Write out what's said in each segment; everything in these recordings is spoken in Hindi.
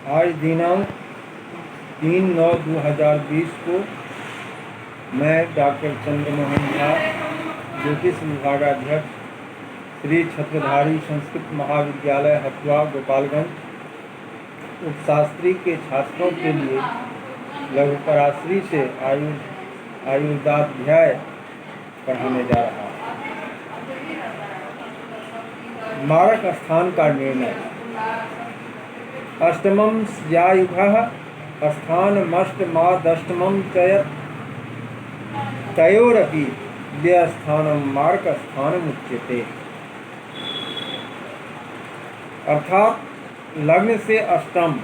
आज दिनांक 3/9/2020 को मैं डॉक्टर चंद्रमोहन झा, ज्योतिष विभागाध्यक्ष, श्री छत्रधारी संस्कृत महाविद्यालय हथुआ गोपालगंज उपशास्त्री के छात्रों के लिए लघुपराश्री से आयुर्दाध्याय पढ़ाने जा रहा हूँ। मारक स्थान का निर्णय। अष्टमं स्यायुघः स्थानमष्टमादष्टमं चयत् तयोरपि व्ययस्थानं मारकस्थानमुच्यते। अर्थात लग्न से अष्टम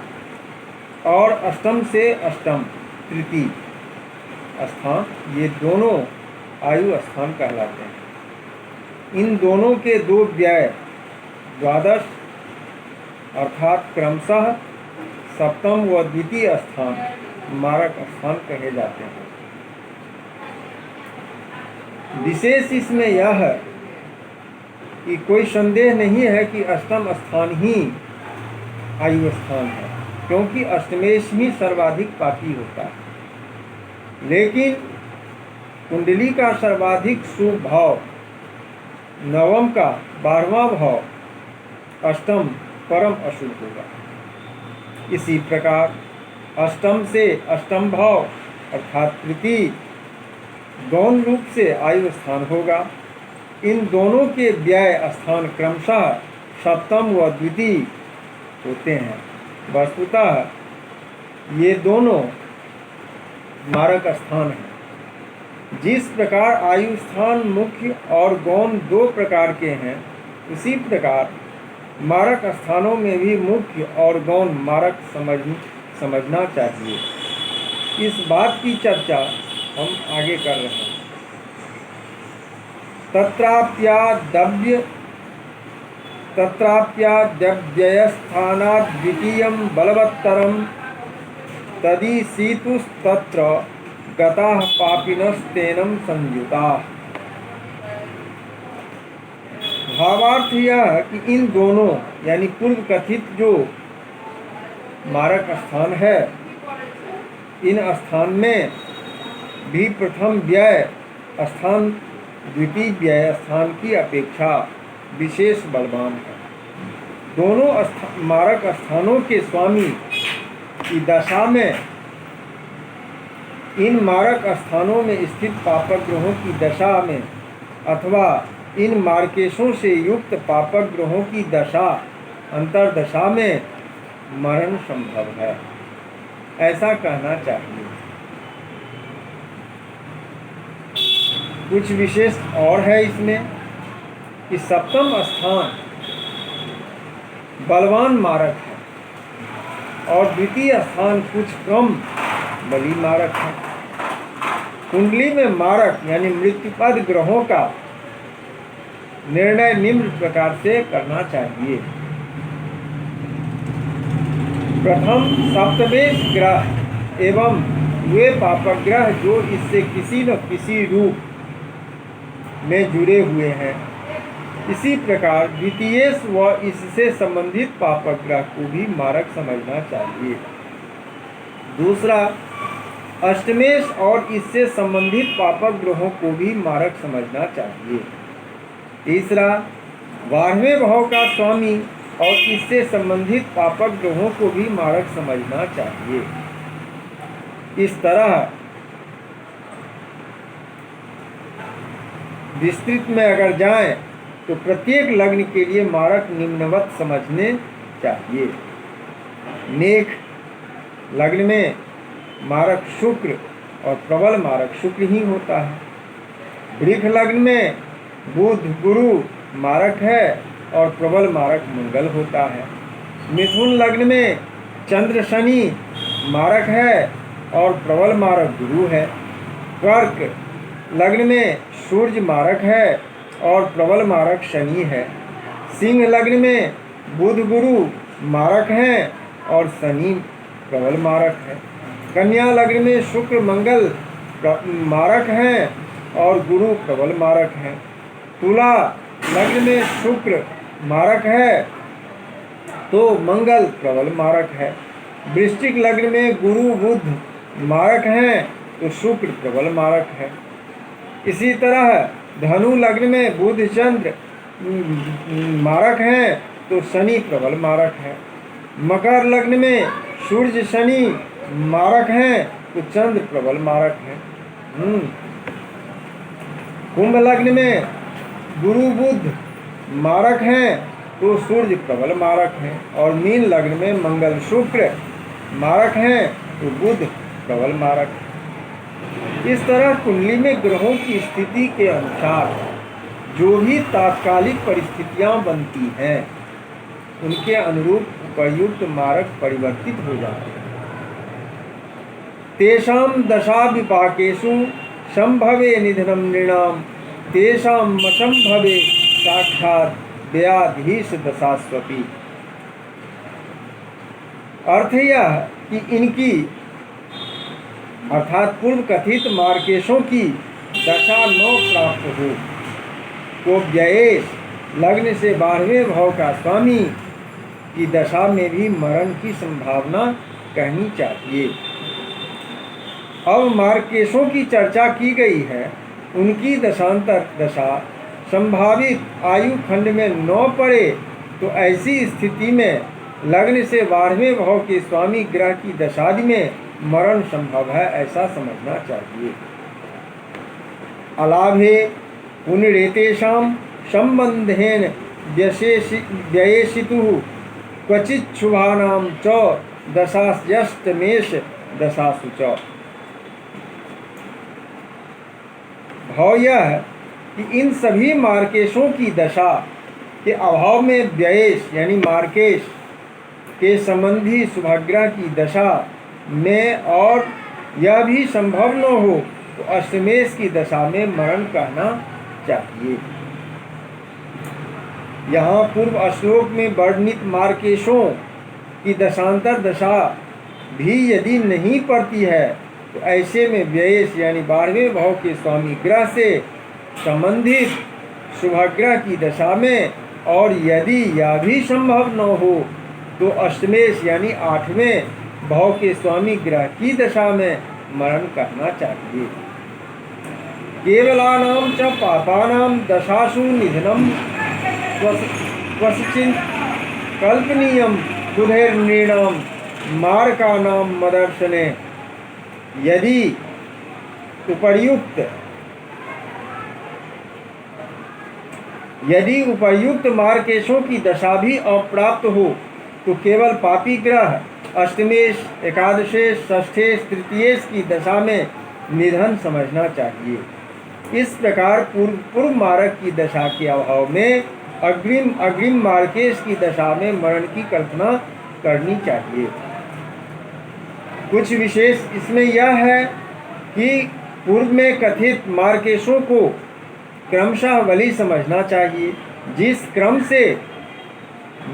और अष्टम से अष्टम तृतीय स्थान, ये दोनों आयु स्थान कहलाते हैं। इन दोनों के दो व्यय द्वादश अर्थात क्रमशः सप्तम व द्वितीय स्थान मारक स्थान कहे जाते हैं। विशेष इसमें यह है कि कोई संदेह नहीं है कि अष्टम स्थान ही आयु स्थान है, क्योंकि अष्टमेश ही सर्वाधिक पापी होता है। लेकिन कुंडली का सर्वाधिक शुभ भाव नवम का 12वां भाव अष्टम परम अशुभ होगा। इसी प्रकार अष्टम से अष्टम भाव अर्थात तृतीय गौण रूप से आयु स्थान होगा। इन दोनों के व्यय स्थान क्रमशः सप्तम व द्वितीय होते हैं। वस्तुतः ये दोनों मारक स्थान हैं। जिस प्रकार आयु स्थान मुख्य और गौण दो प्रकार के हैं, उसी प्रकार मारक स्थानों में भी मुख्य और गौण मारक समझना चाहिए। इस बात की चर्चा हम आगे कर रहे हैं। तत्राप्याद्यव्ययस्थानाद् द्वितीयं बलवत्तरं तदीसीतुस्तत्र गताः पापिनस्तेनं संयुताः। भावार्थ यह है कि इन दोनों यानी पूर्व कथित जो मारक स्थान है, इन स्थान में भी प्रथम व्यय स्थान द्वितीय व्यय स्थान की अपेक्षा विशेष बलवान है। दोनों मारक स्थानों के स्वामी की दशा में इन मारक स्थानों में स्थित पापक ग्रहों की दशा में अथवा इन मार्केशों से युक्त पापक ग्रहों की दशा अंतर्दशा में मरण संभव है, ऐसा कहना चाहिए। कुछ विशेष और है इसमें कि सप्तम स्थान बलवान मारक है और द्वितीय स्थान कुछ कम बली मारक है। कुंडली में मारक यानी मृत्युपद ग्रहों का निर्णय निम्न प्रकार से करना चाहिए। प्रथम सप्तमेश ग्रह एवं वे पापक ग्रह जो इससे किसी न किसी रूप में जुड़े हुए हैं। इसी प्रकार द्वितीयेश व इससे संबंधित पापक ग्रह को भी मारक समझना चाहिए। दूसरा, अष्टमेश और इससे संबंधित पापक ग्रहों को भी मारक समझना चाहिए। तीसरा, 12वें भाव का स्वामी और इससे संबंधित पापक ग्रहों को भी मारक समझना चाहिए। इस तरह विस्तृत में अगर जाएं तो प्रत्येक लग्न के लिए मारक निम्नवत समझने चाहिए। मेष लग्न में मारक शुक्र और प्रबल मारक शुक्र ही होता है। वृष लग्न में बुध गुरु मारक है और प्रबल मारक मंगल होता है। मिथुन लग्न में चंद्र शनि मारक है और प्रबल मारक गुरु है। कर्क लग्न में सूर्य मारक है और प्रबल मारक शनि है। सिंह लग्न में बुध गुरु मारक हैं और शनि प्रबल मारक है। कन्या लग्न में शुक्र मंगल मारक हैं और गुरु प्रबल मारक हैं। तुला लग्न में शुक्र मारक है तो मंगल प्रबल मारक है। वृश्चिक लग्न में गुरु बुध मारक हैं तो शुक्र प्रबल मारक है। इसी तरह धनु लग्न में बुध चंद्र मारक हैं तो शनि प्रबल मारक है। मकर लग्न में सूर्य शनि मारक हैं तो चंद्र प्रबल मारक है। कुंभ लग्न में गुरु बुध मारक हैं तो सूर्य प्रबल मारक हैं। और मीन लग्न में मंगल शुक्र मारक हैं तो बुध प्रबल मारक है। इस तरह कुंडली में ग्रहों की स्थिति के अनुसार जो भी तात्कालिक परिस्थितियां बनती हैं उनके अनुरूप उपयुक्त मारक परिवर्तित हो जाते हैं। तेषां दशा विपाकेषु संभवे निधनम नृणाम तेषां मसंभवे साक्षात व्याधीश दशास्वपी। अर्थ यह कि इनकी अर्थात पूर्व कथित मार्केशों की दशा न प्राप्त हो तो व्ययेश लग्न से 12वें भाव का स्वामी की दशा में भी मरण की संभावना कहनी चाहिए। अब मार्केशों की चर्चा की गई है, उनकी दशांतर दशा संभावित आयु खंड में न पड़े तो ऐसी स्थिति में लग्न से 12वें भाव के स्वामी ग्रह की दशादि में मरण संभव है, ऐसा समझना चाहिए। अलाभे पुनरेतेषां संबंधेन व्ययेषितुः क्वचित् शुभानां च दशास्यष्टमेश दशासु च। भाव यह है कि इन सभी मार्केशों की दशा के अभाव में व्ययेश यानी मार्केश के संबंधी शुभग्रह की दशा में और यह भी संभव न हो तो अष्टमेश की दशा में मरण कहना चाहिए। यहाँ पूर्व श्लोक में वर्णित मार्केशों की दशांतर दशा भी यदि नहीं पड़ती है तो ऐसे में व्ययेश यानी 12वें भाव के स्वामी ग्रह से संबंधित शुभग्रह की दशा में और यदि यह भी संभव न हो तो अष्टमेश यानी 8वें भाव के स्वामी ग्रह की दशा में मरण करना चाहिए। केवलानां च पापानां दशासु निधनम क्वचित् कल्पनीयं बुधैर्नृणां मारकानां मदर्शने। यदि उपर्युक्त मार्केशों की दशा भी अप्राप्त हो तो केवल पापी ग्रह अष्टमेश एकादशेश षष्ठेश तृतीयेश की दशा में निधन समझना चाहिए। इस प्रकार पूर्व मारक की दशा के अभाव में अग्रिम मार्केश की दशा में मरण की कल्पना करनी चाहिए। कुछ विशेष इसमें यह है कि पूर्व में कथित मार्केशों को क्रमशः बलि समझना चाहिए। जिस क्रम से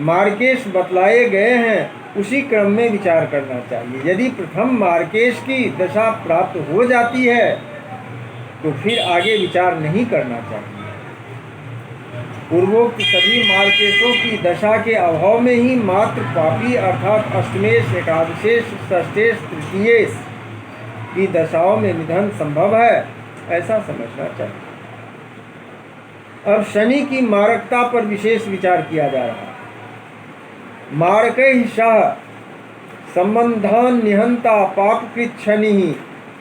मार्केश बतलाए गए हैं उसी क्रम में विचार करना चाहिए। यदि प्रथम मार्केश की दशा प्राप्त हो जाती है तो फिर आगे विचार नहीं करना चाहिए। पूर्वोक्त सभी मार्केशों की दशा के अभाव में ही मात्र पापी अर्थात अष्टमेश एकादशेश षष्ठेश तृतीयेश की दशाओं में निधन संभव है, ऐसा समझना चाहिए। अब शनि की मारकता पर विशेष विचार किया जा रहा है। मारकै सह संबंधान निहंता पापकृत शनि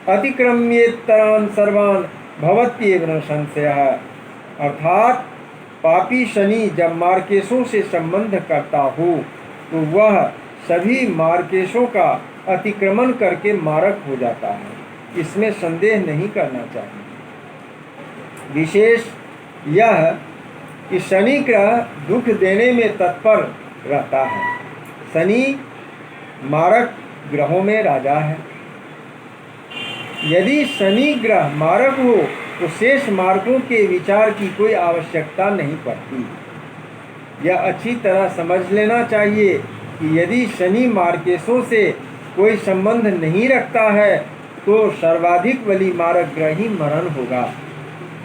अतिक्रम्येतरान सर्वान भवत्येव न संशयः। अर्थात पापी शनि जब मार्केशों से संबंध करता हो तो वह सभी मार्केशों का अतिक्रमण करके मारक हो जाता है, इसमें संदेह नहीं करना चाहिए। विशेष यह कि शनि ग्रह दुख देने में तत्पर रहता है। शनि मारक ग्रहों में राजा है। यदि शनि ग्रह मारक हो तो शेष मार्गों के विचार की कोई आवश्यकता नहीं पड़ती। यह अच्छी तरह समझ लेना चाहिए कि यदि शनि मार्केशों से कोई संबंध नहीं रखता है तो सर्वाधिक बली मारक ग्रह ही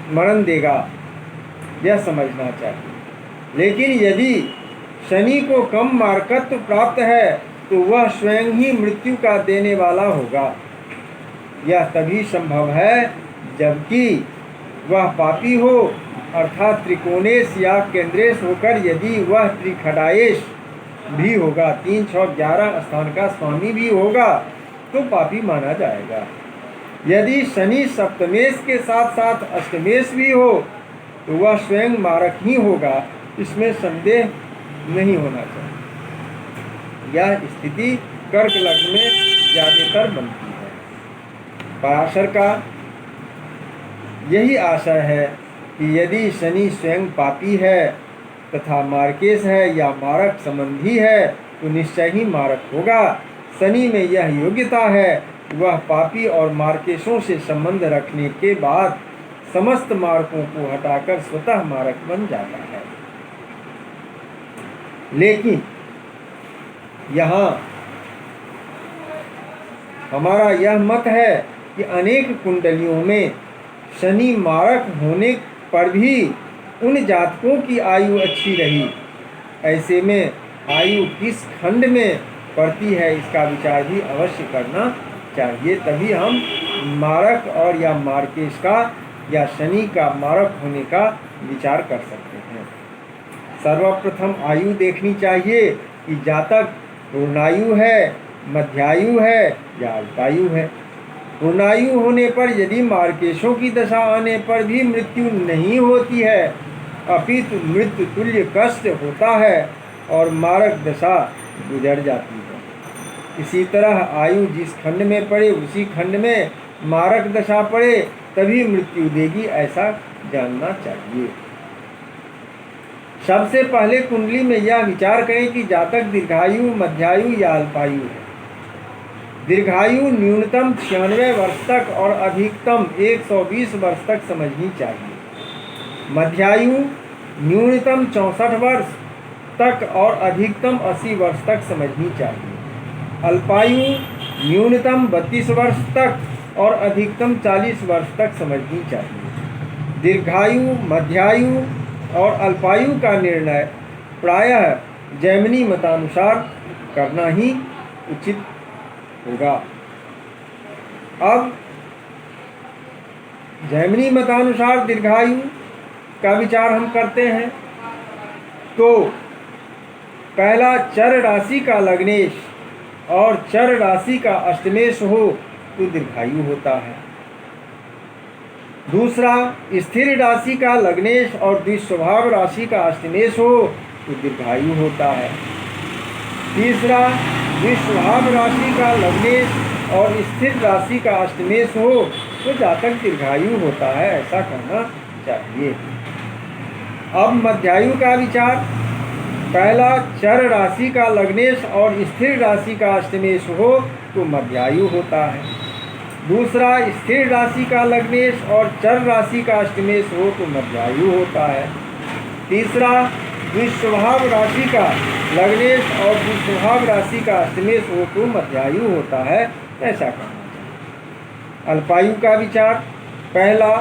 मरण देगा, यह समझना चाहिए। लेकिन यदि शनि को कम मारकत्व प्राप्त है तो वह स्वयं ही मृत्यु का देने वाला होगा। यह तभी संभव है जबकि वह पापी हो, अर्थात त्रिकोणेश या केंद्रेश होकर। यदि वह त्रिखडाएश भी होगा, 3, 6, 11 स्थान का स्वामी भी होगा, तो पापी माना जाएगा। यदि शनि सप्तमेश के साथ साथ अष्टमेश भी हो, तो वह स्वयं मारक ही होगा, इसमें संदेह नहीं होना चाहिए। यह स्थिति कर्क लग्न में ज्यादातर बनती है। पराशर का यही आशय है कि यदि शनि स्वयं पापी है तथा मार्केश है या मारक संबंधी है, तो निश्चय ही मारक होगा। शनि में यह योग्यता है, वह पापी और मार्केशों से संबंध रखने के बाद समस्त मारकों को हटाकर स्वतः मारक बन जाता है। लेकिन यहाँ हमारा यह मत है कि अनेक कुंडलियों में शनि मारक होने पर भी उन जातकों की आयु अच्छी रही। ऐसे में आयु किस खंड में पड़ती है, इसका विचार भी अवश्य करना चाहिए। तभी हम मारक और या मार्केश का या शनि का मारक होने का विचार कर सकते हैं। सर्वप्रथम आयु देखनी चाहिए कि जातक पूर्णायु है, मध्यायु है या अल्पायु है। पूर्णायु होने पर यदि मार्केशों की दशा आने पर भी मृत्यु नहीं होती है, अपितु मृत्यु तुल्य कष्ट होता है और मारक दशा गुजर जाती है। इसी तरह आयु जिस खंड में पड़े उसी खंड में मारक दशा पड़े तभी मृत्यु देगी, ऐसा जानना चाहिए। सबसे पहले कुंडली में यह विचार करें कि जातक दीर्घायु, मध्यायु या अल्पायु है। दीर्घायु न्यूनतम 96 वर्ष तक और अधिकतम 120 वर्ष तक समझनी चाहिए। मध्यायु न्यूनतम 64 वर्ष तक और अधिकतम 80 वर्ष तक समझनी चाहिए। अल्पायु न्यूनतम 32 वर्ष तक और अधिकतम 40 वर्ष तक समझनी चाहिए। दीर्घायु, मध्यायु और अल्पायु का निर्णय प्रायः जैमिनी मतानुसार करना ही उचित होगा। अब जैमिनी मतानुसार दीर्घायु का विचार हम करते हैं तो पहला चर राशि का लग्नेश और चर राशि का अष्टमेश हो तो दीर्घायु होता है। दूसरा स्थिर राशि का लग्नेश और द्विस्वभाव राशि का अष्टमेश हो तो दीर्घायु होता है। तीसरा द्विस्वभाव राशि का लग्नेश और स्थिर राशि का अष्टमेश हो तो जातक दीर्घायु होता है, ऐसा करना चाहिए। अब मध्यायु का विचार, पहला चर राशि का लग्नेश और स्थिर राशि का अष्टमेश हो तो मध्यायु होता है। दूसरा स्थिर राशि का लग्नेश और चर राशि का अष्टमेश हो तो मध्यायु होता है। तीसरा द्विस्वभाव राशि का लग्नेश और द्विस्वभाव राशि का अष्टमेश हो तो मध्यायु होता है, ऐसा करना चाहिए। अल्पायु का विचार, पहला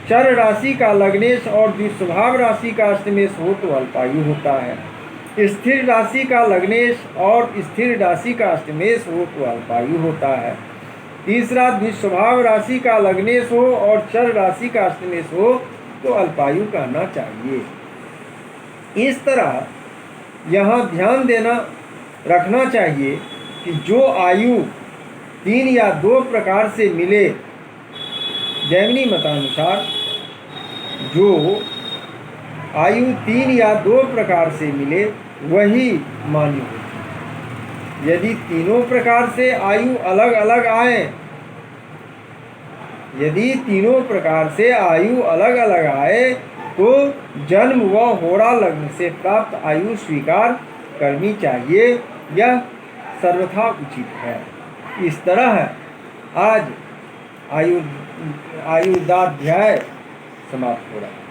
चर राशि का लग्नेश और द्विस्वभाव राशि का अष्टमेश हो तो अल्पायु होता है। स्थिर राशि का लग्नेश और स्थिर राशि का अष्टमेश हो तो अल्पायु होता है। तीसरा द्विस्वभाव राशि का लग्नेश हो और चर राशि का अष्टमेश हो तो अल्पायु कहना चाहिए। इस तरह यहाँ ध्यान देना रखना चाहिए कि जो आयु 3 या 2 प्रकार से मिले, जैमिनी मतानुसार जो आयु 3 या 2 प्रकार से मिले वही मान्य होती है। यदि तीनों प्रकार से आयु अलग अलग आए, यदि तीनों प्रकार से आयु अलग अलग आए तो जन्म व होरा लग्न से प्राप्त आयु स्वीकार करनी चाहिए, यह सर्वथा उचित है। इस तरह आज आयुर्दाध्याय समाप्त हो रहा है।